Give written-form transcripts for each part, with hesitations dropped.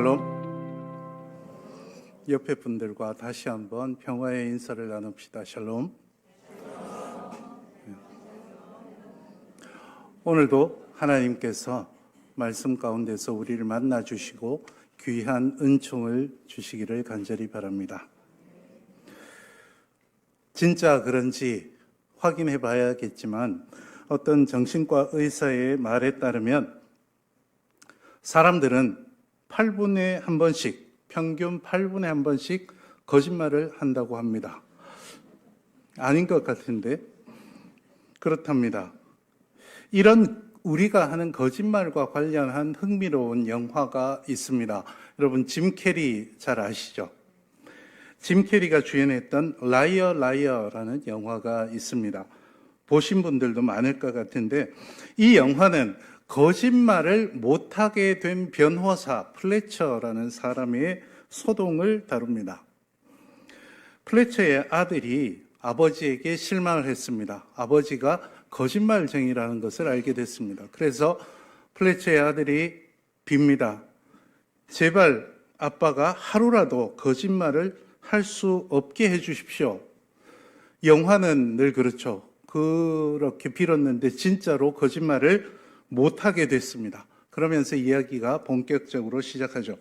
샬롬. 옆에 분들과 다시 한번 평화의 인사를 나눕시다. 샬롬. 오늘도 하나님께서 말씀 가운데서 우리를 만나 주시고 귀한 은총을 주시기를 간절히 바랍니다. 진짜 그런지 확인해 봐야겠지만 어떤 정신과 의사의 말에 따르면 사람들은 8분에 한 번씩, 평균 8분에 한 번씩 거짓말을 한다고 합니다. 아닌 것 같은데 그렇답니다. 이런 우리가 하는 거짓말과 관련한 흥미로운 영화가 있습니다. 여러분 짐 캐리 잘 아시죠? 짐 캐리가 주연했던 라이어 라이어라는 영화가 있습니다. 보신 분들도 많을 것 같은데 이 영화는 거짓말을 못하게 된 변호사 플래처라는 사람의 소동을 다룹니다. 플래처의 아들이 아버지에게 실망을 했습니다. 아버지가 거짓말쟁이라는 것을 알게 됐습니다. 그래서 플래처의 아들이 빕니다. 제발 아빠가 하루라도 거짓말을 할 수 없게 해주십시오. 영화는 늘 그렇죠. 그렇게 빌었는데 진짜로 거짓말을 못하게 됐습니다. 그러면서 이야기가 본격적으로 시작하죠.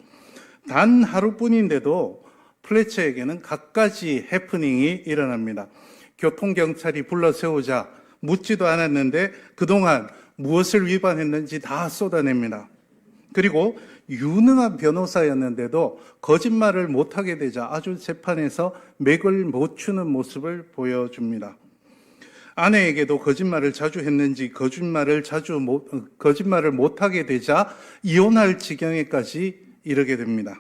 단 하루뿐인데도 플래처에게는 갖가지 해프닝이 일어납니다. 교통경찰이 불러 세우자 묻지도 않았는데 그동안 무엇을 위반했는지 다 쏟아냅니다. 그리고 유능한 변호사였는데도 거짓말을 못하게 되자 아주 재판에서 맥을 못 추는 모습을 보여줍니다. 아내에게도 거짓말을 자주 했는지 거짓말을 못하게 되자 이혼할 지경에까지 이르게 됩니다.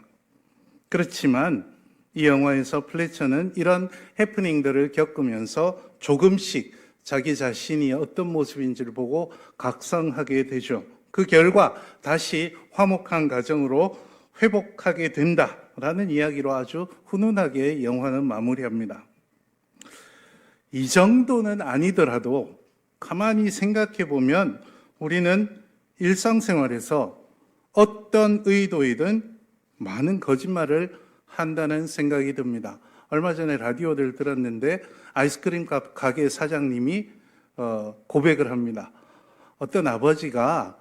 그렇지만 이 영화에서 플래처는 이런 해프닝들을 겪으면서 조금씩 자기 자신이 어떤 모습인지를 보고 각성하게 되죠. 그 결과 다시 화목한 가정으로 회복하게 된다라는 이야기로 아주 훈훈하게 영화는 마무리합니다. 이 정도는 아니더라도 가만히 생각해 보면 우리는 일상생활에서 어떤 의도이든 많은 거짓말을 한다는 생각이 듭니다. 얼마 전에 라디오를 들었는데 아이스크림 가게 사장님이 고백을 합니다. 어떤 아버지가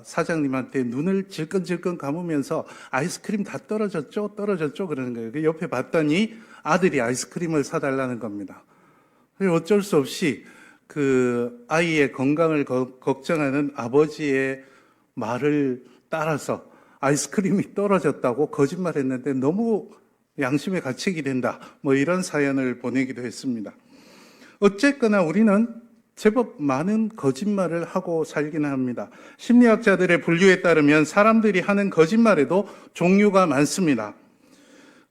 사장님한테 눈을 질끈질끈 감으면서 아이스크림 다 떨어졌죠? 그러는 거예요. 옆에 봤더니 아들이 아이스크림을 사달라는 겁니다. 어쩔 수 없이 그 아이의 건강을 걱정하는 아버지의 말을 따라서 아이스크림이 떨어졌다고 거짓말했는데 너무 양심의 가책이 된다. 이런 사연을 보내기도 했습니다. 어쨌거나 우리는 제법 많은 거짓말을 하고 살기는 합니다. 심리학자들의 분류에 따르면 사람들이 하는 거짓말에도 종류가 많습니다.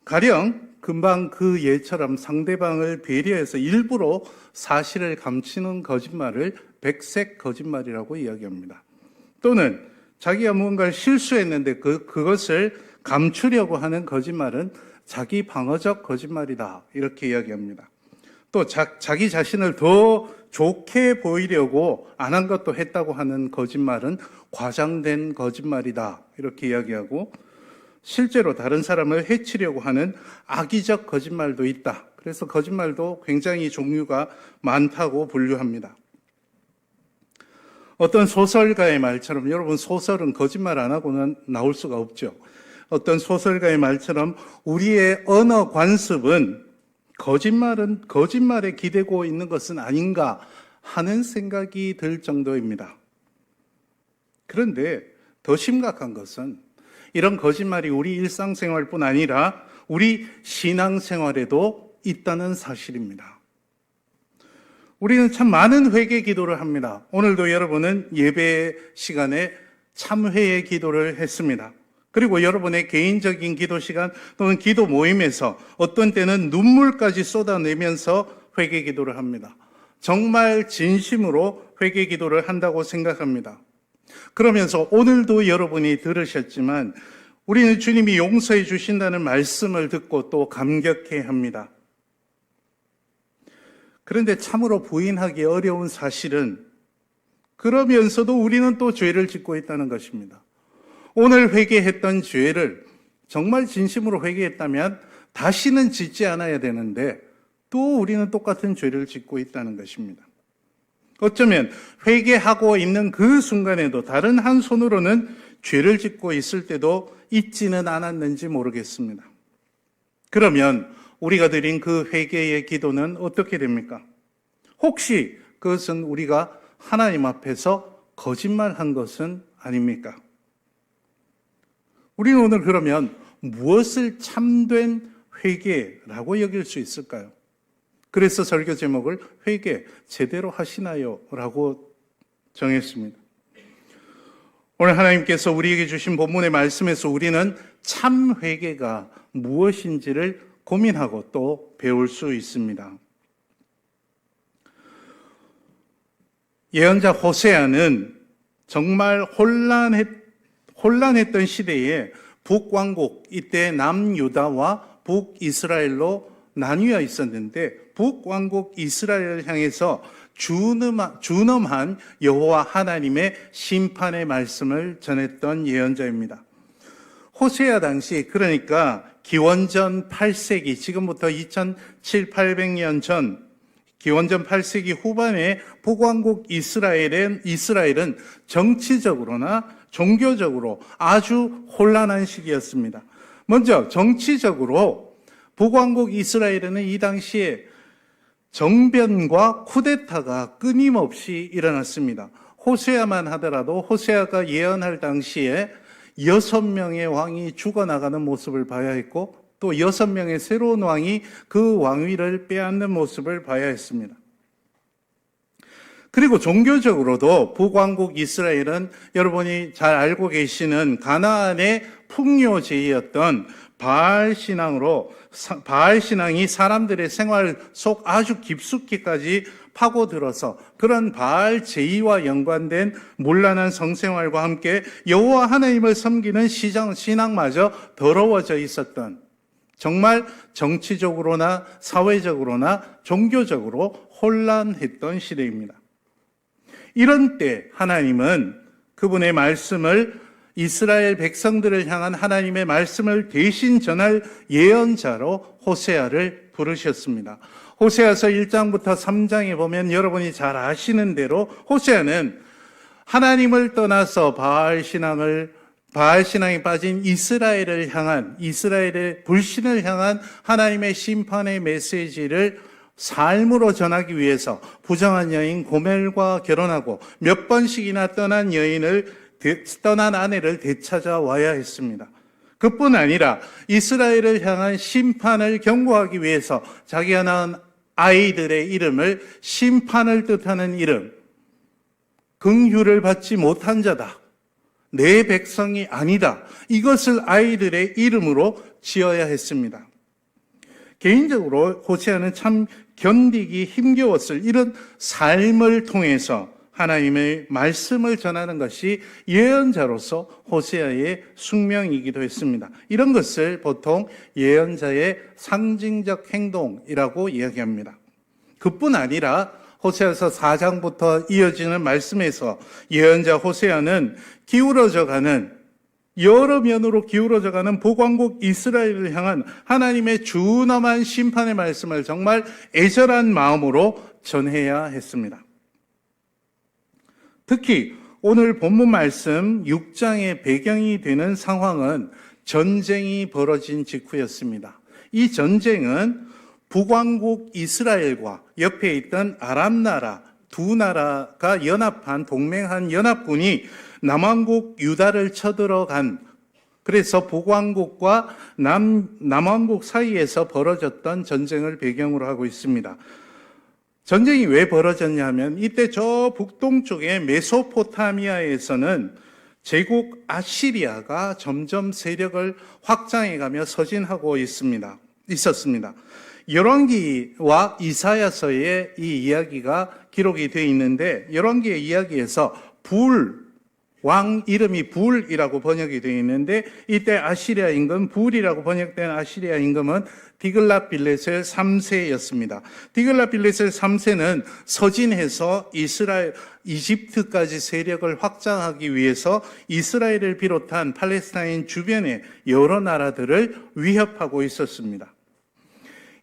가령 금방 그 예처럼 상대방을 배려해서 일부러 사실을 감추는 거짓말을 백색 거짓말이라고 이야기합니다. 또는 자기가 무언가를 실수했는데 그것을 감추려고 하는 거짓말은 자기 방어적 거짓말이다. 이렇게 이야기합니다. 또 자기 자신을 더 좋게 보이려고 안 한 것도 했다고 하는 거짓말은 과장된 거짓말이다. 이렇게 이야기하고 실제로 다른 사람을 해치려고 하는 악의적 거짓말도 있다. 그래서 거짓말도 굉장히 종류가 많다고 분류합니다. 어떤 소설가의 말처럼 여러분 소설은 거짓말 안 하고는 나올 수가 없죠. 어떤 소설가의 말처럼 우리의 언어 관습은 거짓말에 기대고 있는 것은 아닌가 하는 생각이 들 정도입니다. 그런데 더 심각한 것은 이런 거짓말이 우리 일상생활뿐 아니라 우리 신앙생활에도 있다는 사실입니다. 우리는 참 많은 회개 기도를 합니다. 오늘도 여러분은 예배 시간에 참회의 기도를 했습니다. 그리고 여러분의 개인적인 기도 시간 또는 기도 모임에서 어떤 때는 눈물까지 쏟아내면서 회개 기도를 합니다. 정말 진심으로 회개 기도를 한다고 생각합니다. 그러면서 오늘도 여러분이 들으셨지만 우리는 주님이 용서해 주신다는 말씀을 듣고 또 감격해 합니다. 그런데 참으로 부인하기 어려운 사실은 그러면서도 우리는 또 죄를 짓고 있다는 것입니다. 오늘 회개했던 죄를 정말 진심으로 회개했다면 다시는 짓지 않아야 되는데 또 우리는 똑같은 죄를 짓고 있다는 것입니다. 어쩌면 회개하고 있는 그 순간에도 다른 한 손으로는 죄를 짓고 있을 때도 있지는 않았는지 모르겠습니다. 그러면 우리가 드린 그 회개의 기도는 어떻게 됩니까? 혹시 그것은 우리가 하나님 앞에서 거짓말한 것은 아닙니까? 우리는 오늘 그러면 무엇을 참된 회개라고 여길 수 있을까요? 그래서 설교 제목을 회개 제대로 하시나요? 라고 정했습니다. 오늘 하나님께서 우리에게 주신 본문의 말씀에서 우리는 참 회개가 무엇인지를 고민하고 또 배울 수 있습니다. 예언자 호세아는 정말 혼란했던 시대에 북왕국, 이때 남유다와 북이스라엘로 나뉘어 있었는데 북왕국 이스라엘을 향해서 준엄한 여호와 하나님의 심판의 말씀을 전했던 예언자입니다. 호세아 당시, 그러니까 기원전 8세기, 지금부터 2700~800년 전 기원전 8세기 후반에 북왕국 이스라엘은 정치적으로나 종교적으로 아주 혼란한 시기였습니다. 먼저 정치적으로 북왕국 이스라엘은 이 당시에 정변과 쿠데타가 끊임없이 일어났습니다. 호세아만 하더라도 호세아가 예언할 당시에 6명의 왕이 죽어나가는 모습을 봐야 했고 또 6명의 새로운 왕이 그 왕위를 빼앗는 모습을 봐야 했습니다. 그리고 종교적으로도 북왕국 이스라엘은 여러분이 잘 알고 계시는 가나안의 풍요제이였던 바알 신앙이 사람들의 생활 속 아주 깊숙이까지 파고들어서 그런 바알 제의와 연관된 문란한 성생활과 함께 여호와 하나님을 섬기는 신앙마저 더러워져 있었던, 정말 정치적으로나 사회적으로나 종교적으로 혼란했던 시대입니다. 이런 때 하나님은 그분의 말씀을, 이스라엘 백성들을 향한 하나님의 말씀을 대신 전할 예언자로 호세아를 부르셨습니다. 호세아서 1장부터 3장에 보면 여러분이 잘 아시는 대로 호세아는 하나님을 떠나서 바알 신앙에 빠진 이스라엘을 향한, 이스라엘의 불신을 향한 하나님의 심판의 메시지를 삶으로 전하기 위해서 부정한 여인 고멜과 결혼하고 몇 번씩이나 떠난 아내를 되찾아와야 했습니다. 그뿐 아니라 이스라엘을 향한 심판을 경고하기 위해서 자기가 낳은 아이들의 이름을 심판을 뜻하는 이름, 긍휼을 받지 못한 자다, 내 백성이 아니다, 이것을 아이들의 이름으로 지어야 했습니다. 개인적으로 호세아는 참 견디기 힘겨웠을 이런 삶을 통해서 하나님의 말씀을 전하는 것이 예언자로서 호세아의 숙명이기도 했습니다. 이런 것을 보통 예언자의 상징적 행동이라고 이야기합니다. 그뿐 아니라 호세아서 4장부터 이어지는 말씀에서 예언자 호세아는 여러 면으로 기울어져가는 북왕국 이스라엘을 향한 하나님의 준엄한 심판의 말씀을 정말 애절한 마음으로 전해야 했습니다. 특히 오늘 본문 말씀 6장의 배경이 되는 상황은 전쟁이 벌어진 직후였습니다. 이 전쟁은 북왕국 이스라엘과 옆에 있던 아람 나라, 두 나라가 동맹한 연합군이 남왕국 유다를 쳐들어간, 그래서 북왕국과 남왕국 사이에서 벌어졌던 전쟁을 배경으로 하고 있습니다. 전쟁이 왜 벌어졌냐 하면 이때 저 북동쪽의 메소포타미아에서는 제국 아시리아가 점점 세력을 확장해가며 서진하고 있었습니다. 열왕기와 이사야서에 이 이야기가 기록이 되어 있는데 열왕기의 이야기에서 왕 이름이 불이라고 번역이 되어 있는데 이때 아시리아 임금 불이라고 번역된 아시리아 임금은 디글랏빌레셀 3세였습니다. 디글랏빌레셀 3세는 서진해서 이집트까지 세력을 확장하기 위해서 이스라엘을 비롯한 팔레스타인 주변의 여러 나라들을 위협하고 있었습니다.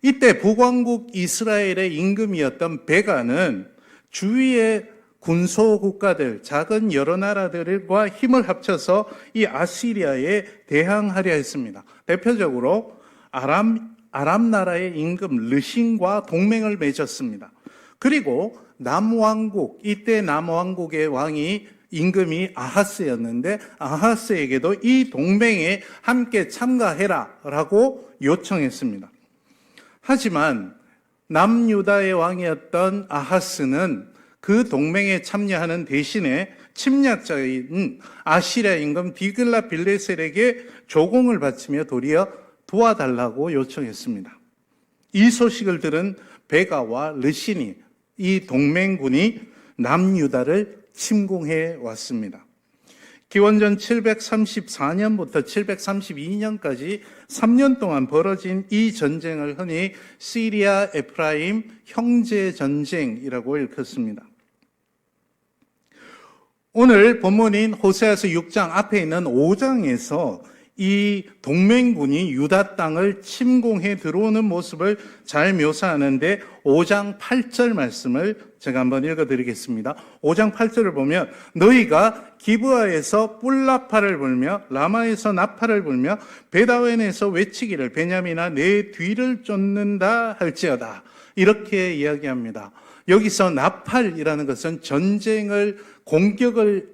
이때 북왕국 이스라엘의 임금이었던 베가는 주위의 군소 국가들, 작은 여러 나라들과 힘을 합쳐서 이 아시리아에 대항하려 했습니다. 대표적으로 아람 나라의 임금 르신과 동맹을 맺었습니다. 그리고 남왕국, 이때 남왕국의 왕이 임금이 아하스였는데 아하스에게도 이 동맹에 함께 참가해라라고 요청했습니다. 하지만 남유다의 왕이었던 아하스는 그 동맹에 참여하는 대신에 침략자인 아시리아 임금 디글랏빌레셀에게 조공을 바치며 도리어 도와달라고 요청했습니다. 이 소식을 들은 베가와 르신이 이 동맹군이 남유다를 침공해 왔습니다. 기원전 734년부터 732년까지 3년 동안 벌어진 이 전쟁을 흔히 시리아 에프라임 형제 전쟁이라고 일컫습니다. 오늘 본문인 호세아서 6장 앞에 있는 5장에서 이 동맹군이 유다 땅을 침공해 들어오는 모습을 잘 묘사하는데 5장 8절 말씀을 제가 한번 읽어드리겠습니다. 5장 8절을 보면 너희가 기브아에서 뿔나파를 불며 라마에서 나파를 불며 베다웬에서 외치기를 베냐민아 내 뒤를 쫓는다 할지어다 이렇게 이야기합니다. 여기서 나팔이라는 것은 전쟁을 공격을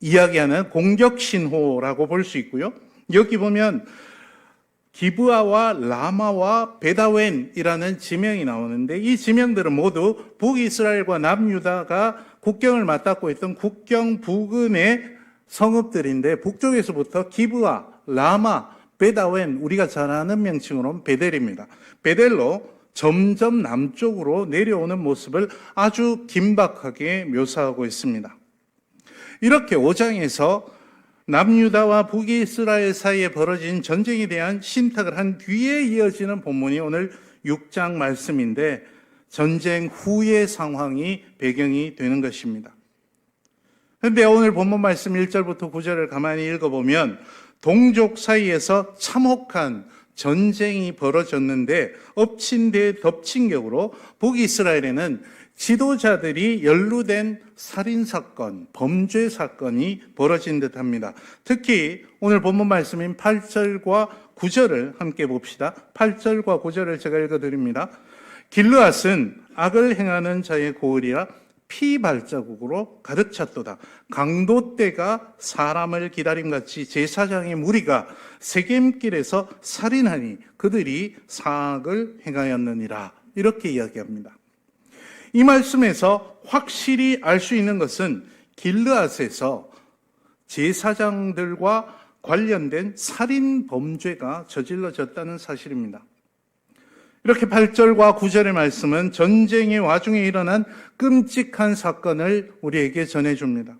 이야기하는 공격신호라고 볼 수 있고요. 여기 보면 기브아와 라마와 베다웬이라는 지명이 나오는데 이 지명들은 모두 북이스라엘과 남유다가 국경을 맞닿고 있던 국경 부근의 성읍들인데 북쪽에서부터 기브아, 라마, 베다웬 우리가 잘 아는 명칭으로는 베델입니다. 베델로 점점 남쪽으로 내려오는 모습을 아주 긴박하게 묘사하고 있습니다. 이렇게 5장에서 남유다와 북이스라엘 사이에 벌어진 전쟁에 대한 신탁을 한 뒤에 이어지는 본문이 오늘 6장 말씀인데 전쟁 후의 상황이 배경이 되는 것입니다. 그런데 오늘 본문 말씀 1절부터 9절을 가만히 읽어보면 동족 사이에서 참혹한 전쟁이 벌어졌는데 엎친 데 덮친 격으로 북이스라엘에는 지도자들이 연루된 살인사건, 범죄 사건이 벌어진 듯합니다. 특히 오늘 본문 말씀인 8절과 9절을 함께 봅시다. 8절과 9절을 제가 읽어드립니다. 길르앗은 악을 행하는 자의 고을이라 피 발자국으로 가득 찼도다. 강도떼가 사람을 기다림같이 제사장의 무리가 세겜길에서 살인하니 그들이 사악을 행하였느니라. 이렇게 이야기합니다. 이 말씀에서 확실히 알 수 있는 것은 길르앗에서 제사장들과 관련된 살인 범죄가 저질러졌다는 사실입니다. 이렇게 8절과 9절의 말씀은 전쟁의 와중에 일어난 끔찍한 사건을 우리에게 전해줍니다.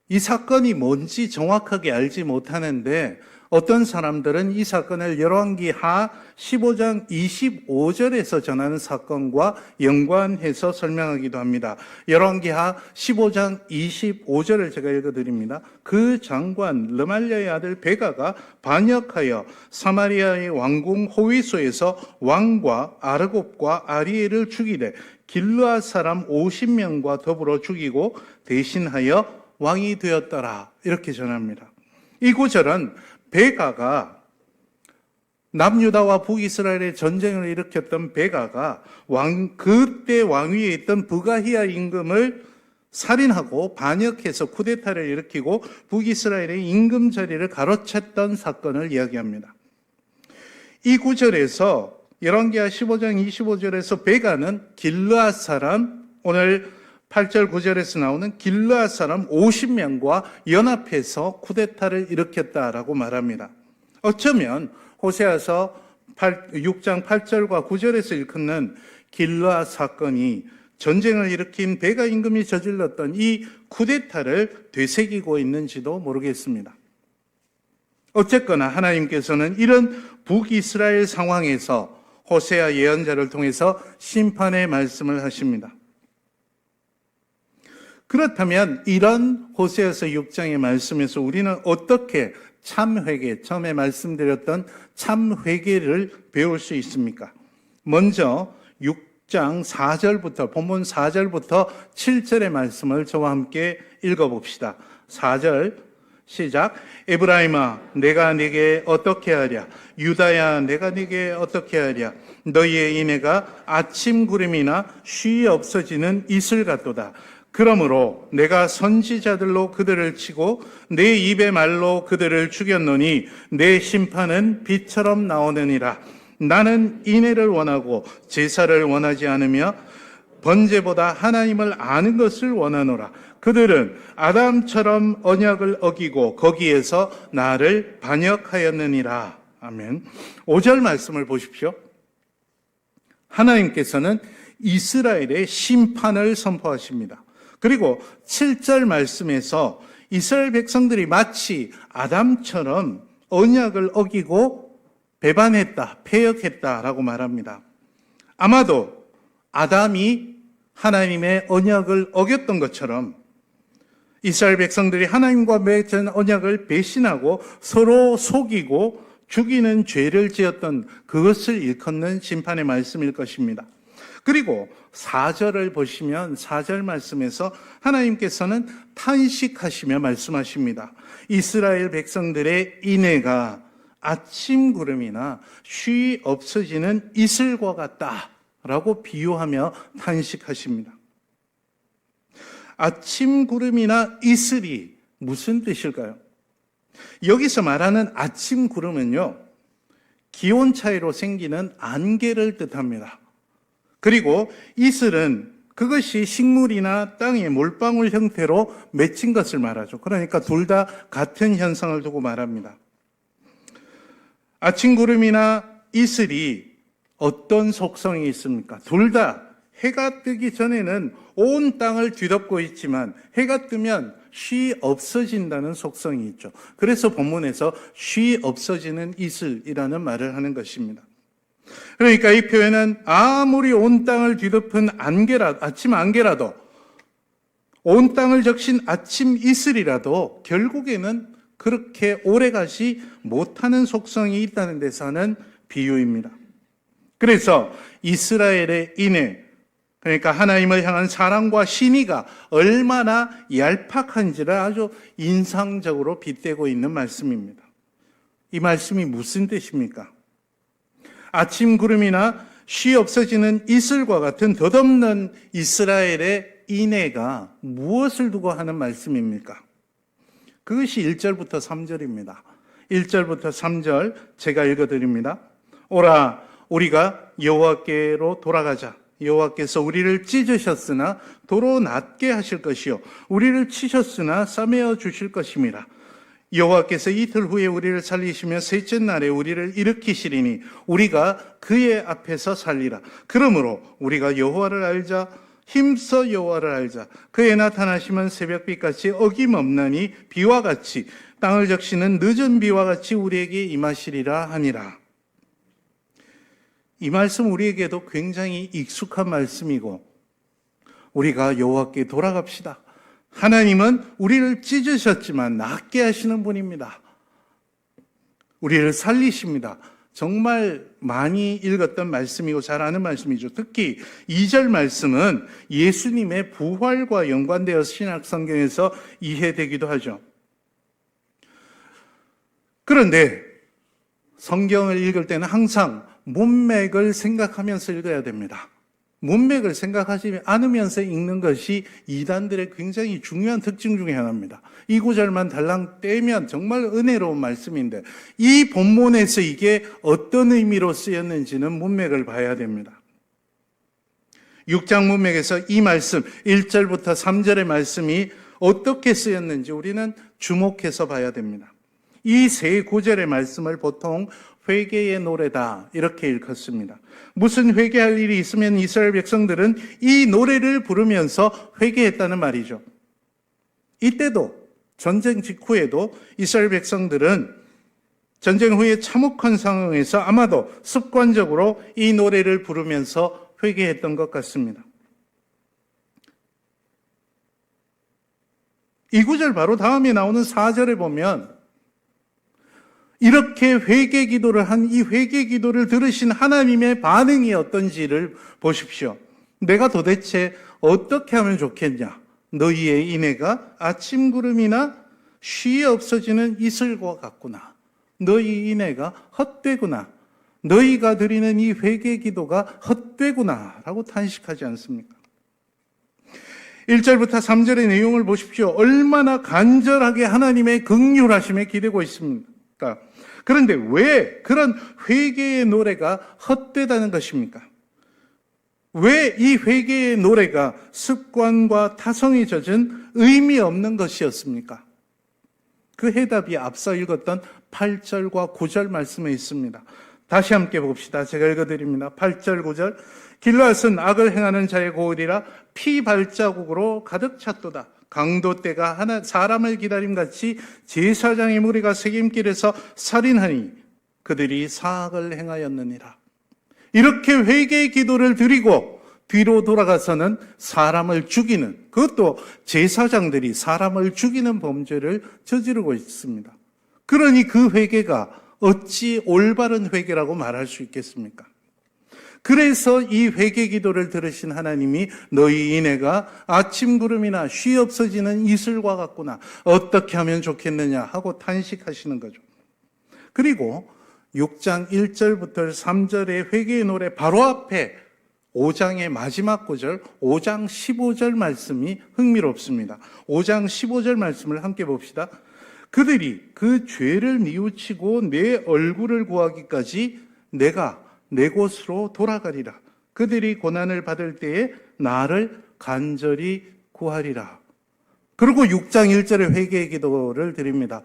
이 사건이 뭔지 정확하게 알지 못하는데 어떤 사람들은 이 사건을 열왕기하 15장 25절에서 전하는 사건과 연관해서 설명하기도 합니다. 열왕기하 15장 25절을 제가 읽어드립니다. 그 장관 르말랴의 아들 베가가 반역하여 사마리아의 왕궁 호위소에서 왕과 아르곱과 아리엘을 죽이되 길르앗 사람 50명과 더불어 죽이고 대신하여 왕이 되었더라. 이렇게 전합니다. 이 구절은 베가가 남유다와 북이스라엘의 전쟁을 일으켰던 베가가 그때 왕위에 있던 부가히야 임금을 살인하고 반역해서 쿠데타를 일으키고 북이스라엘의 임금 자리를 가로챘던 사건을 이야기합니다. 이 구절에서 열왕기하 15장 25절에서 베가는 길르앗 사람, 오늘 8절 9절에서 나오는 길르앗 사람 50명과 연합해서 쿠데타를 일으켰다라고 말합니다. 어쩌면 호세아서 6장 8절과 9절에서 일컫는 길르앗 사건이 전쟁을 일으킨 베가 임금이 저질렀던 이 쿠데타를 되새기고 있는지도 모르겠습니다. 어쨌거나 하나님께서는 이런 북이스라엘 상황에서 호세아 예언자를 통해서 심판의 말씀을 하십니다. 그렇다면 이런 호세아서 6장의 말씀에서 우리는 어떻게 참회개, 처음에 말씀드렸던 참회개를 배울 수 있습니까? 먼저 6장 4절부터, 본문 4절부터 7절의 말씀을 저와 함께 읽어봅시다. 4절 시작. 에브라임아, 내가 네게 어떻게 하랴? 유다야, 내가 네게 어떻게 하랴? 너희의 인애가 아침 구름이나 쉬 없어지는 이슬 같도다. 그러므로 내가 선지자들로 그들을 치고 내 입의 말로 그들을 죽였노니 내 심판은 빛처럼 나오느니라. 나는 인애를 원하고 제사를 원하지 않으며 번제보다 하나님을 아는 것을 원하노라. 그들은 아담처럼 언약을 어기고 거기에서 나를 반역하였느니라. 아멘. 5절 말씀을 보십시오. 하나님께서는 이스라엘의 심판을 선포하십니다. 그리고 7절 말씀에서 이스라엘 백성들이 마치 아담처럼 언약을 어기고 배반했다, 패역했다라고 말합니다. 아마도 아담이 하나님의 언약을 어겼던 것처럼 이스라엘 백성들이 하나님과 맺은 언약을 배신하고 서로 속이고 죽이는 죄를 지었던 그것을 일컫는 심판의 말씀일 것입니다. 그리고 4절을 보시면 4절 말씀에서 하나님께서는 탄식하시며 말씀하십니다. 이스라엘 백성들의 인애가 아침 구름이나 쉬 없어지는 이슬과 같다라고 비유하며 탄식하십니다. 아침 구름이나 이슬이 무슨 뜻일까요? 여기서 말하는 아침 구름은요, 기온 차이로 생기는 안개를 뜻합니다. 그리고 이슬은 그것이 식물이나 땅의 물방울 형태로 맺힌 것을 말하죠. 그러니까 둘 다 같은 현상을 두고 말합니다. 아침 구름이나 이슬이 어떤 속성이 있습니까? 둘 다 해가 뜨기 전에는 온 땅을 뒤덮고 있지만 해가 뜨면 쉬 없어진다는 속성이 있죠. 그래서 본문에서 쉬 없어지는 이슬이라는 말을 하는 것입니다. 그러니까 이 표현은 아무리 온 땅을 뒤덮은 아침 안개라도, 온 땅을 적신 아침 이슬이라도 결국에는 그렇게 오래가지 못하는 속성이 있다는 데서 하는 비유입니다. 그래서 이스라엘의 인애, 그러니까 하나님을 향한 사랑과 신의가 얼마나 얄팍한지를 아주 인상적으로 빗대고 있는 말씀입니다. 이 말씀이 무슨 뜻입니까? 아침 구름이나 쉬 없어지는 이슬과 같은 덧없는 이스라엘의 인애가 무엇을 두고 하는 말씀입니까? 그것이 1절부터 3절입니다. 1절부터 3절 제가 읽어드립니다. 오라, 우리가 여호와께로 돌아가자. 여호와께서 우리를 찢으셨으나 도로 낫게 하실 것이요 우리를 치셨으나 싸매어 주실 것임이라. 여호와께서 이틀 후에 우리를 살리시며 셋째 날에 우리를 일으키시리니 우리가 그의 앞에서 살리라. 그러므로 우리가 여호와를 알자. 힘써 여호와를 알자. 그의 나타나심은 새벽빛같이 어김없나니 비와 같이 땅을 적시는 늦은 비와 같이 우리에게 임하시리라 하니라. 이 말씀 우리에게도 굉장히 익숙한 말씀이고 우리가 여호와께 돌아갑시다. 하나님은 우리를 찢으셨지만 낫게 하시는 분입니다. 우리를 살리십니다. 정말 많이 읽었던 말씀이고 잘 아는 말씀이죠. 특히 2절 말씀은 예수님의 부활과 연관되어 신약 성경에서 이해되기도 하죠. 그런데 성경을 읽을 때는 항상 문맥을 생각하면서 읽어야 됩니다. 문맥을 생각하지 않으면서 읽는 것이 이단들의 굉장히 중요한 특징 중에 하나입니다. 이 구절만 달랑 떼면 정말 은혜로운 말씀인데 이 본문에서 이게 어떤 의미로 쓰였는지는 문맥을 봐야 됩니다. 6장 문맥에서 이 말씀 1절부터 3절의 말씀이 어떻게 쓰였는지 우리는 주목해서 봐야 됩니다. 이 세 구절의 말씀을 보통 회개의 노래다 이렇게 읽었습니다. 무슨 회개할 일이 있으면 이스라엘 백성들은 이 노래를 부르면서 회개했다는 말이죠. 이때도 전쟁 직후에도 이스라엘 백성들은 전쟁 후에 참혹한 상황에서 아마도 습관적으로 이 노래를 부르면서 회개했던 것 같습니다. 이 구절 바로 다음에 나오는 4절에 보면 이렇게 회개 기도를 한 이 회개 기도를 들으신 하나님의 반응이 어떤지를 보십시오. 내가 도대체 어떻게 하면 좋겠냐? 너희의 인애가 아침 구름이나 쉬이 없어지는 이슬과 같구나. 너희 인애가 헛되구나. 너희가 드리는 이 회개 기도가 헛되구나 라고 탄식하지 않습니까? 1절부터 3절의 내용을 보십시오. 얼마나 간절하게 하나님의 긍휼하심에 기대고 있습니까? 그런데 왜 그런 회개의 노래가 헛되다는 것입니까? 왜 이 회개의 노래가 습관과 타성이 젖은 의미 없는 것이었습니까? 그 해답이 앞서 읽었던 8절과 9절 말씀에 있습니다. 다시 함께 봅시다. 제가 읽어드립니다. 8절 9절 길앗은 악을 행하는 자의 고을이라 피 발자국으로 가득 찼도다. 강도 때가 사람을 기다림같이 제사장의 무리가 세겜길에서 살인하니 그들이 사악을 행하였느니라. 이렇게 회개의 기도를 드리고 뒤로 돌아가서는 사람을 죽이는, 그것도 제사장들이 사람을 죽이는 범죄를 저지르고 있습니다. 그러니 그 회개가 어찌 올바른 회개라고 말할 수 있겠습니까? 그래서 이 회개 기도를 들으신 하나님이 너희 인애가 아침 구름이나 쉬 없어지는 이슬과 같구나. 어떻게 하면 좋겠느냐 하고 탄식하시는 거죠. 그리고 6장 1절부터 3절의 회개의 노래 바로 앞에 5장의 마지막 구절, 5장 15절 말씀이 흥미롭습니다. 5장 15절 말씀을 함께 봅시다. 그들이 그 죄를 뉘우치고 내 얼굴을 구하기까지 내가 내 곳으로 돌아가리라. 그들이 고난을 받을 때에 나를 간절히 구하리라. 그리고 6장 1절의 회개의 기도를 드립니다.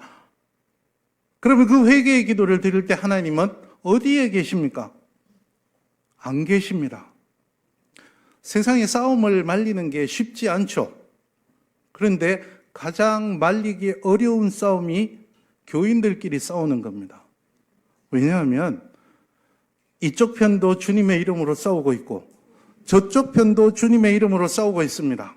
그러면 그 회개의 기도를 드릴 때 하나님은 어디에 계십니까? 안 계십니다. 세상의 싸움을 말리는 게 쉽지 않죠. 그런데 가장 말리기 어려운 싸움이 교인들끼리 싸우는 겁니다. 왜냐하면 이쪽 편도 주님의 이름으로 싸우고 있고 저쪽 편도 주님의 이름으로 싸우고 있습니다.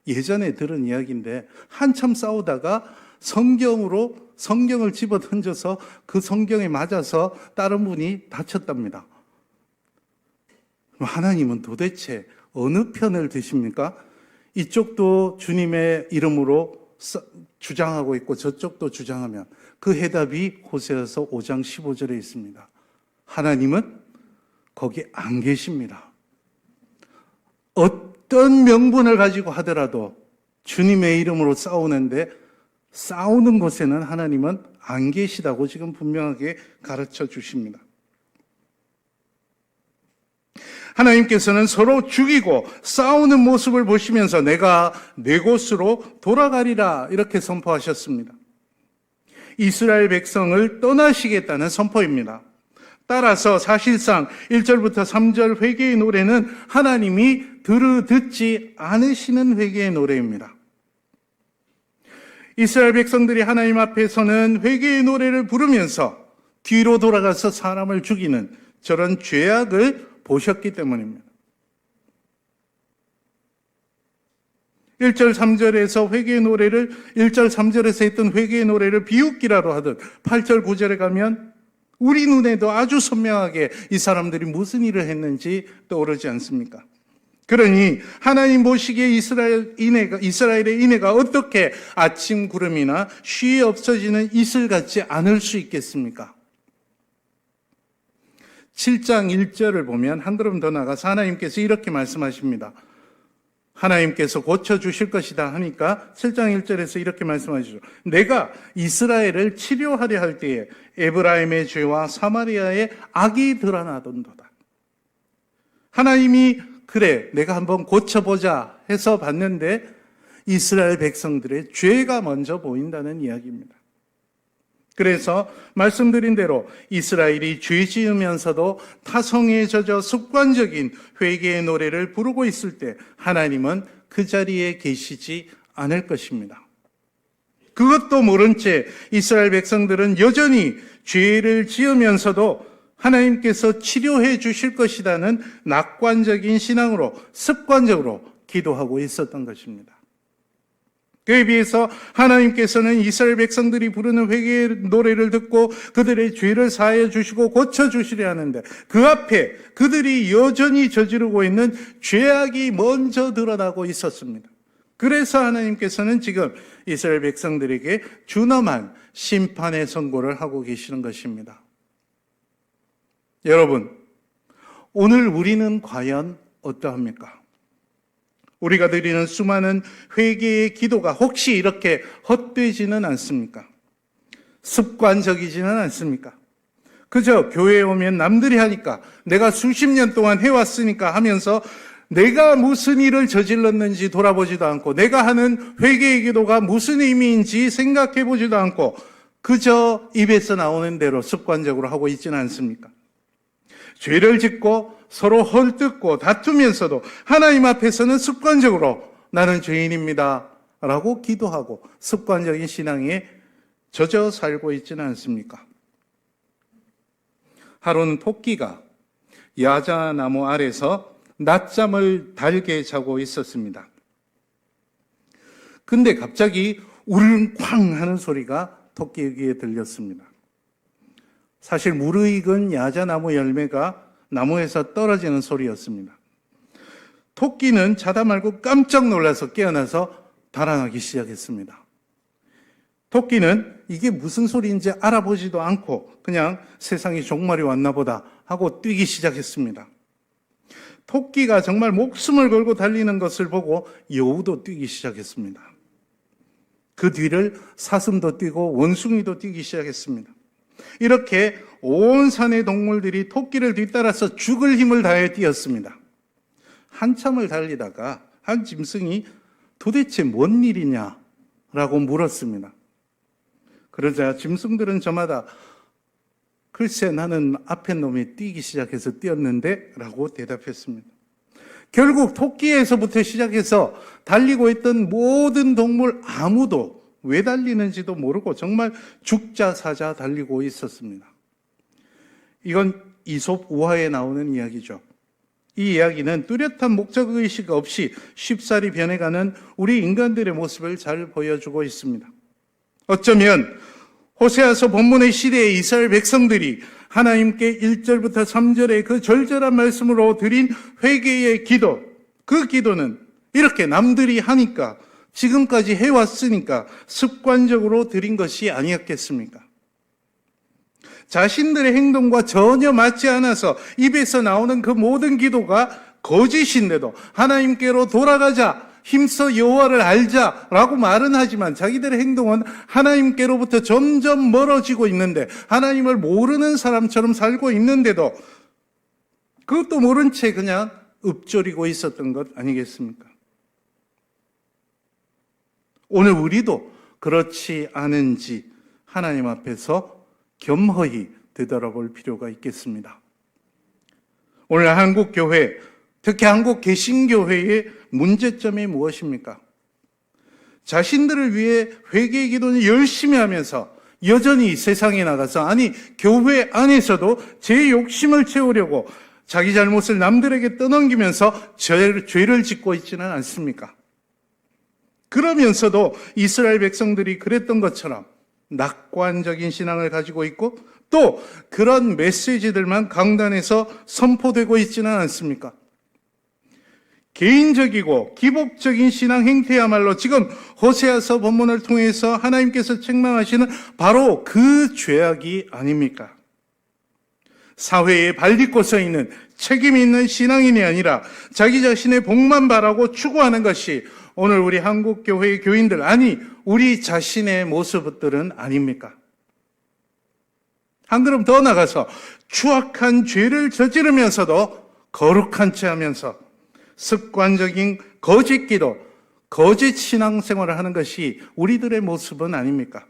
예전에 들은 이야기인데 한참 싸우다가 성경을 집어 던져서 그 성경에 맞아서 다른 분이 다쳤답니다. 하나님은 도대체 어느 편을 드십니까? 이쪽도 주님의 이름으로 주장하고 있고 저쪽도 주장하면 그 해답이 호세아서 5장 15절에 있습니다. 하나님은 거기 안 계십니다. 어떤 명분을 가지고 하더라도 주님의 이름으로 싸우는데 싸우는 곳에는 하나님은 안 계시다고 지금 분명하게 가르쳐 주십니다. 하나님께서는 서로 죽이고 싸우는 모습을 보시면서 내가 내 곳으로 돌아가리라 이렇게 선포하셨습니다. 이스라엘 백성을 떠나시겠다는 선포입니다. 따라서 사실상 1절부터 3절 회개의 노래는 하나님이 듣지 않으시는 회개의 노래입니다. 이스라엘 백성들이 하나님 앞에서는 회개의 노래를 부르면서 뒤로 돌아가서 사람을 죽이는 저런 죄악을 보셨기 때문입니다. 1절 3절에서 회개의 노래를 1절 3절에서 했던 회개의 노래를 비웃기라로 하듯 8절 9절에 가면 우리 눈에도 아주 선명하게 이 사람들이 무슨 일을 했는지 떠오르지 않습니까? 그러니 하나님 보시기에 이스라엘의 인애가 어떻게 아침 구름이나 쉬이 없어지는 이슬 같지 않을 수 있겠습니까? 7장 1절을 보면 한 걸음 더 나가서 하나님께서 이렇게 말씀하십니다. 하나님께서 고쳐주실 것이다 하니까 7장 1절에서 이렇게 말씀하시죠. 내가 이스라엘을 치료하려 할 때에 에브라임의 죄와 사마리아의 악이 드러나던도다. 하나님이 그래 내가 한번 고쳐보자 해서 봤는데 이스라엘 백성들의 죄가 먼저 보인다는 이야기입니다. 그래서 말씀드린 대로 이스라엘이 죄 지으면서도 타성에 젖어 습관적인 회개의 노래를 부르고 있을 때 하나님은 그 자리에 계시지 않을 것입니다. 그것도 모른 채 이스라엘 백성들은 여전히 죄를 지으면서도 하나님께서 치료해 주실 것이라는 낙관적인 신앙으로 습관적으로 기도하고 있었던 것입니다. 그에 비해서 하나님께서는 이스라엘 백성들이 부르는 회개의 노래를 듣고 그들의 죄를 사하여 주시고 고쳐 주시려 하는데 그 앞에 그들이 여전히 저지르고 있는 죄악이 먼저 드러나고 있었습니다. 그래서 하나님께서는 지금 이스라엘 백성들에게 준엄한 심판의 선고를 하고 계시는 것입니다. 여러분, 오늘 우리는 과연 어떠합니까? 우리가 드리는 수많은 회개의 기도가 혹시 이렇게 헛되지는 않습니까? 습관적이지는 않습니까? 그저 교회에 오면 남들이 하니까 내가 수십 년 동안 해왔으니까 하면서 내가 무슨 일을 저질렀는지 돌아보지도 않고 내가 하는 회개의 기도가 무슨 의미인지 생각해 보지도 않고 그저 입에서 나오는 대로 습관적으로 하고 있지는 않습니까? 죄를 짓고 서로 헐뜯고 다투면서도 하나님 앞에서는 습관적으로 나는 죄인입니다 라고 기도하고 습관적인 신앙에 젖어 살고 있지는 않습니까? 하루는 토끼가 야자나무 아래서 낮잠을 달게 자고 있었습니다. 근데 갑자기 울쾅 하는 소리가 토끼에게 들렸습니다. 사실 무르익은 야자나무 열매가 나무에서 떨어지는 소리였습니다. 토끼는 자다 말고 깜짝 놀라서 깨어나서 달아나기 시작했습니다. 토끼는 이게 무슨 소리인지 알아보지도 않고 그냥 세상에 종말이 왔나 보다 하고 뛰기 시작했습니다. 토끼가 정말 목숨을 걸고 달리는 것을 보고 여우도 뛰기 시작했습니다. 그 뒤를 사슴도 뛰고 원숭이도 뛰기 시작했습니다. 이렇게 온 산의 동물들이 토끼를 뒤따라서 죽을 힘을 다해 뛰었습니다. 한참을 달리다가 한 짐승이 도대체 뭔 일이냐라고 물었습니다. 그러자 짐승들은 저마다 글쎄 나는 앞에 놈이 뛰기 시작해서 뛰었는데 라고 대답했습니다. 결국 토끼에서부터 시작해서 달리고 있던 모든 동물 아무도 왜 달리는지도 모르고 정말 죽자 사자 달리고 있었습니다. 이건 이솝 우화에 나오는 이야기죠. 이 이야기는 뚜렷한 목적의식 없이 쉽사리 변해가는 우리 인간들의 모습을 잘 보여주고 있습니다. 어쩌면 호세아서 본문의 시대의 이스라엘 백성들이 하나님께 1절부터 3절의 그 절절한 말씀으로 드린 회개의 기도, 그 기도는 이렇게 남들이 하니까 지금까지 해왔으니까 습관적으로 드린 것이 아니었겠습니까? 자신들의 행동과 전혀 맞지 않아서 입에서 나오는 그 모든 기도가 거짓인데도 하나님께로 돌아가자, 힘써 여호와를 알자라고 말은 하지만 자기들의 행동은 하나님께로부터 점점 멀어지고 있는데 하나님을 모르는 사람처럼 살고 있는데도 그것도 모른 채 그냥 읊조리고 있었던 것 아니겠습니까? 오늘 우리도 그렇지 않은지 하나님 앞에서 겸허히 되돌아볼 필요가 있겠습니다. 오늘 한국 교회, 특히 한국 개신교회의 문제점이 무엇입니까? 자신들을 위해 회개의 기도는 열심히 하면서 여전히 세상에 나가서 아니 교회 안에서도 제 욕심을 채우려고 자기 잘못을 남들에게 떠넘기면서 죄를 짓고 있지는 않습니까? 그러면서도 이스라엘 백성들이 그랬던 것처럼 낙관적인 신앙을 가지고 있고 또 그런 메시지들만 강단에서 선포되고 있지는 않습니까? 개인적이고 기복적인 신앙 행태야말로 지금 호세아서 본문을 통해서 하나님께서 책망하시는 바로 그 죄악이 아닙니까? 사회에 발딛고 서 있는 책임 있는 신앙인이 아니라 자기 자신의 복만 바라고 추구하는 것이 오늘 우리 한국교회의 교인들, 아니 우리 자신의 모습들은 아닙니까? 한 걸음 더 나가서 추악한 죄를 저지르면서도 거룩한 채 하면서 습관적인 거짓 기도, 거짓 신앙생활을 하는 것이 우리들의 모습은 아닙니까?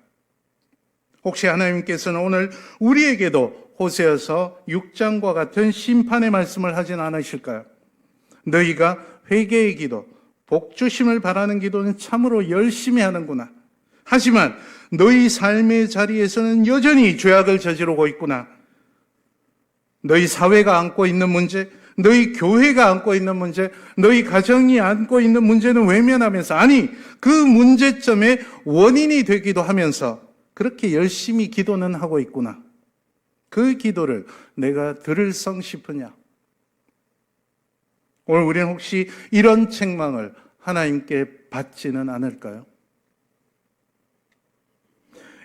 혹시 하나님께서는 오늘 우리에게도 호세아서 6장과 같은 심판의 말씀을 하진 않으실까요? 너희가 회개의 기도, 복 주심을 바라는 기도는 참으로 열심히 하는구나. 하지만 너희 삶의 자리에서는 여전히 죄악을 저지르고 있구나. 너희 사회가 안고 있는 문제, 너희 교회가 안고 있는 문제, 너희 가정이 안고 있는 문제는 외면하면서, 아니 그 문제점의 원인이 되기도 하면서 그렇게 열심히 기도는 하고 있구나. 그 기도를 내가 들을성 싶으냐? 오늘 우리는 혹시 이런 책망을 하나님께 받지는 않을까요?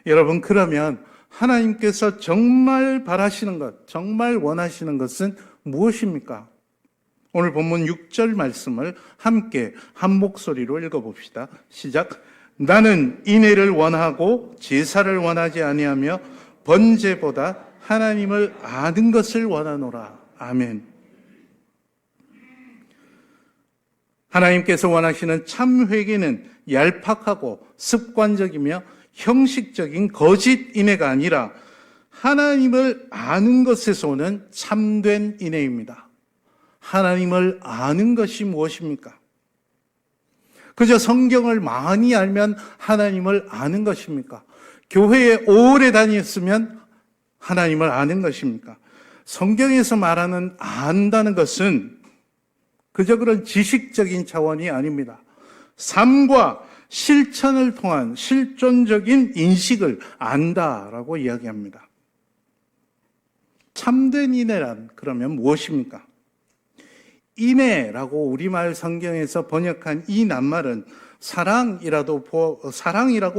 여러분, 그러면 하나님께서 정말 바라시는 것, 정말 원하시는 것은 무엇입니까? 오늘 본문 6절 말씀을 함께 한 목소리로 읽어봅시다. 시작. 나는 인애를 원하고 제사를 원하지 아니하며 번제보다 하나님을 아는 것을 원하노라. 아멘. 하나님께서 원하시는 참 회개는 얄팍하고 습관적이며 형식적인 거짓 인애가 아니라 하나님을 아는 것에서 오는 참된 인애입니다. 하나님을 아는 것이 무엇입니까? 그저 성경을 많이 알면 하나님을 아는 것입니까? 교회에 오래 다녔으면 하나님을 아는 것입니까? 성경에서 말하는 안다는 것은 그저 그런 지식적인 차원이 아닙니다. 삶과 실천을 통한 실존적인 인식을 안다라고 이야기합니다. 참된 인애란 그러면 무엇입니까? 인애라고 우리말 성경에서 번역한 이 낱말은 사랑이라고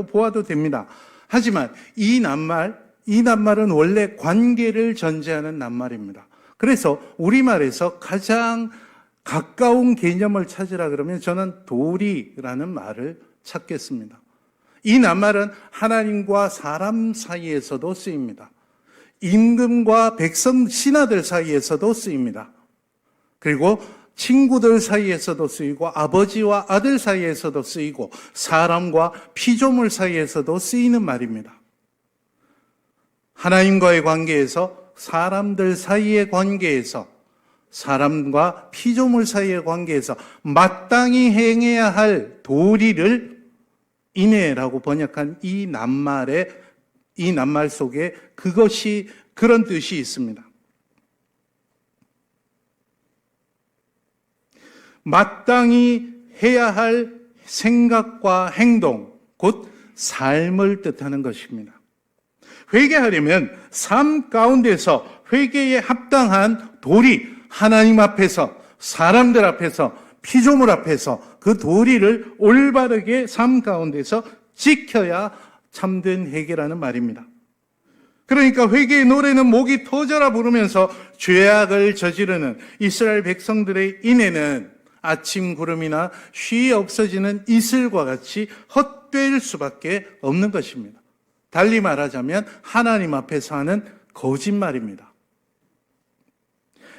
보아도 됩니다. 하지만 이 낱말은 원래 관계를 전제하는 낱말입니다. 그래서 우리말에서 가장 가까운 개념을 찾으라 그러면 저는 도리라는 말을 찾겠습니다. 이 낱말은 하나님과 사람 사이에서도 쓰입니다. 임금과 백성, 신하들 사이에서도 쓰입니다. 그리고 친구들 사이에서도 쓰이고 아버지와 아들 사이에서도 쓰이고 사람과 피조물 사이에서도 쓰이는 말입니다. 하나님과의 관계에서, 사람들 사이의 관계에서, 사람과 피조물 사이의 관계에서 마땅히 행해야 할 도리를 인애라고 번역한 이 낱말 속에 그런 뜻이 있습니다. 마땅히 해야 할 생각과 행동, 곧 삶을 뜻하는 것입니다. 회개하려면 삶 가운데서 회개에 합당한 도리, 하나님 앞에서, 사람들 앞에서, 피조물 앞에서 그 도리를 올바르게 삶 가운데서 지켜야 참된 회개라는 말입니다. 그러니까 회개의 노래는 목이 터져라 부르면서 죄악을 저지르는 이스라엘 백성들의 인애는 아침 구름이나 쉬 없어지는 이슬과 같이 헛될 수밖에 없는 것입니다. 달리 말하자면 하나님 앞에서 하는 거짓말입니다.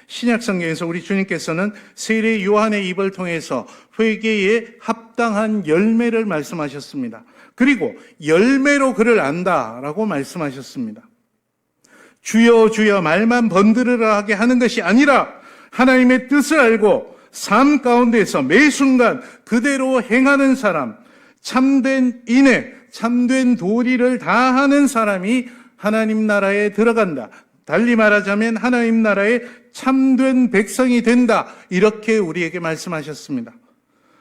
신약 성경에서 우리 주님께서는 세례 요한의 입을 통해서 회개에 합당한 열매를 말씀하셨습니다. 그리고 열매로 그를 안다라고 말씀하셨습니다. 주여 주여 말만 번들으라 하게 하는 것이 아니라 하나님의 뜻을 알고 삶 가운데서 매 순간 그대로 행하는 사람, 참된 인애, 참된 도리를 다하는 사람이 하나님 나라에 들어간다. 달리 말하자면 하나님 나라의 참된 백성이 된다. 이렇게 우리에게 말씀하셨습니다.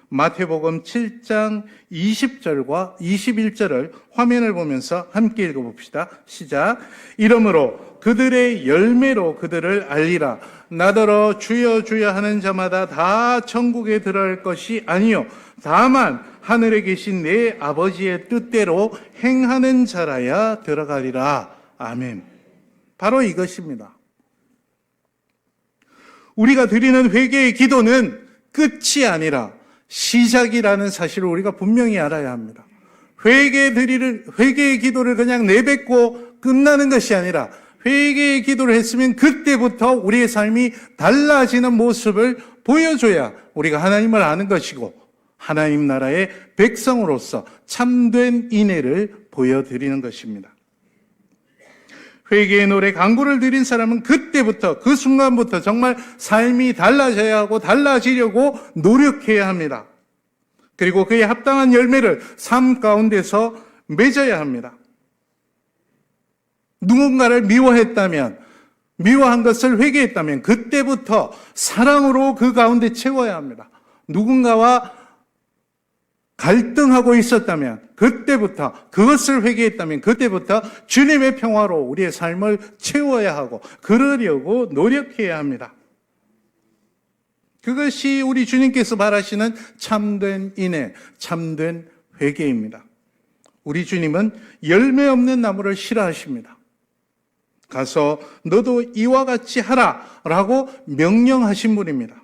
마태복음 7장 20절과 21절을 화면을 보면서 함께 읽어봅시다. 시작. 이러므로 그들의 열매로 그들을 알리라. 나더러 주여 주여 하는 자마다 다 천국에 들어갈 것이 아니요 다만 하늘에 계신 내 아버지의 뜻대로 행하는 자라야 들어가리라. 아멘. 바로 이것입니다. 우리가 드리는 회개의 기도는 끝이 아니라 시작이라는 사실을 우리가 분명히 알아야 합니다. 회개의 기도를 그냥 내뱉고 끝나는 것이 아니라 회개의 기도를 했으면 그때부터 우리의 삶이 달라지는 모습을 보여줘야 우리가 하나님을 아는 것이고 하나님 나라의 백성으로서 참된 인애를 보여드리는 것입니다. 회개의 노래 강구를 드린 사람은 그때부터, 그 순간부터 정말 삶이 달라져야 하고 달라지려고 노력해야 합니다. 그리고 그에 합당한 열매를 삶 가운데서 맺어야 합니다. 누군가를 미워했다면, 미워한 것을 회개했다면 그때부터 사랑으로 그 가운데 채워야 합니다. 누군가와 갈등하고 있었다면 그때부터, 그것을 회개했다면 그때부터 주님의 평화로 우리의 삶을 채워야 하고 그러려고 노력해야 합니다. 그것이 우리 주님께서 바라시는 참된 인애, 참된 회개입니다. 우리 주님은 열매 없는 나무를 싫어하십니다. 가서 너도 이와 같이 하라라고 명령하신 분입니다.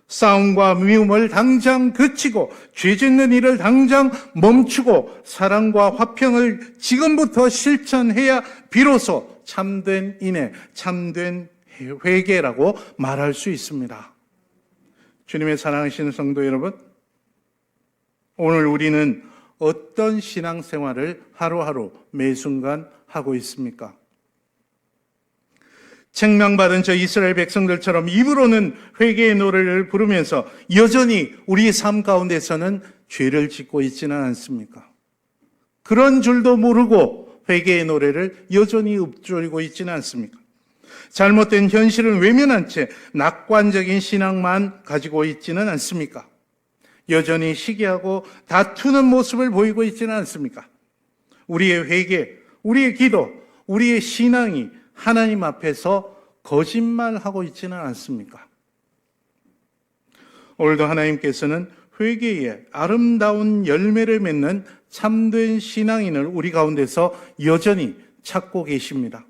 싸움과 미움을 당장 그치고 죄 짓는 일을 당장 멈추고 사랑과 화평을 지금부터 실천해야 비로소 참된 인애, 참된 회개라고 말할 수 있습니다. 주님의 사랑하시는 성도 여러분, 오늘 우리는 어떤 신앙생활을 하루하루 매 순간 하고 있습니까? 책망받은 저 이스라엘 백성들처럼 입으로는 회개의 노래를 부르면서 여전히 우리의 삶 가운데서는 죄를 짓고 있지는 않습니까? 그런 줄도 모르고 회개의 노래를 여전히 읊조리고 있지는 않습니까? 잘못된 현실은 외면한 채 낙관적인 신앙만 가지고 있지는 않습니까? 여전히 시기하고 다투는 모습을 보이고 있지는 않습니까? 우리의 회개, 우리의 기도, 우리의 신앙이 하나님 앞에서 거짓말하고 있지는 않습니까? 오늘도 하나님께서는 회개의 아름다운 열매를 맺는 참된 신앙인을 우리 가운데서 여전히 찾고 계십니다.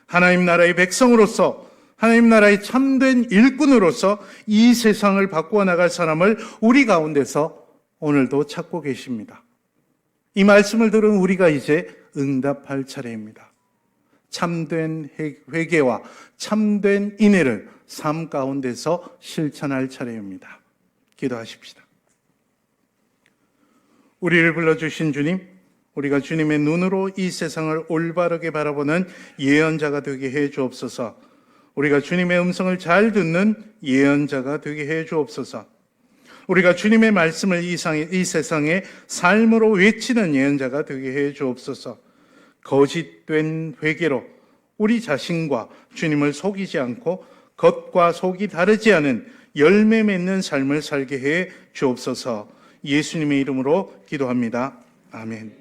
하나님 나라의 백성으로서, 하나님 나라의 참된 일꾼으로서 이 세상을 바꾸어 나갈 사람을 우리 가운데서 오늘도 찾고 계십니다. 이 말씀을 들은 우리가 이제 응답할 차례입니다. 참된 회개와 참된 인애를 삶 가운데서 실천할 차례입니다. 기도하십시다. 우리를 불러주신 주님, 우리가 주님의 눈으로 이 세상을 올바르게 바라보는 예언자가 되게 해 주옵소서. 우리가 주님의 음성을 잘 듣는 예언자가 되게 해 주옵소서. 우리가 주님의 말씀을 이 세상에 삶으로 외치는 예언자가 되게 해 주옵소서. 거짓된 회개로 우리 자신과 주님을 속이지 않고 겉과 속이 다르지 않은 열매 맺는 삶을 살게 해 주옵소서. 예수님의 이름으로 기도합니다. 아멘.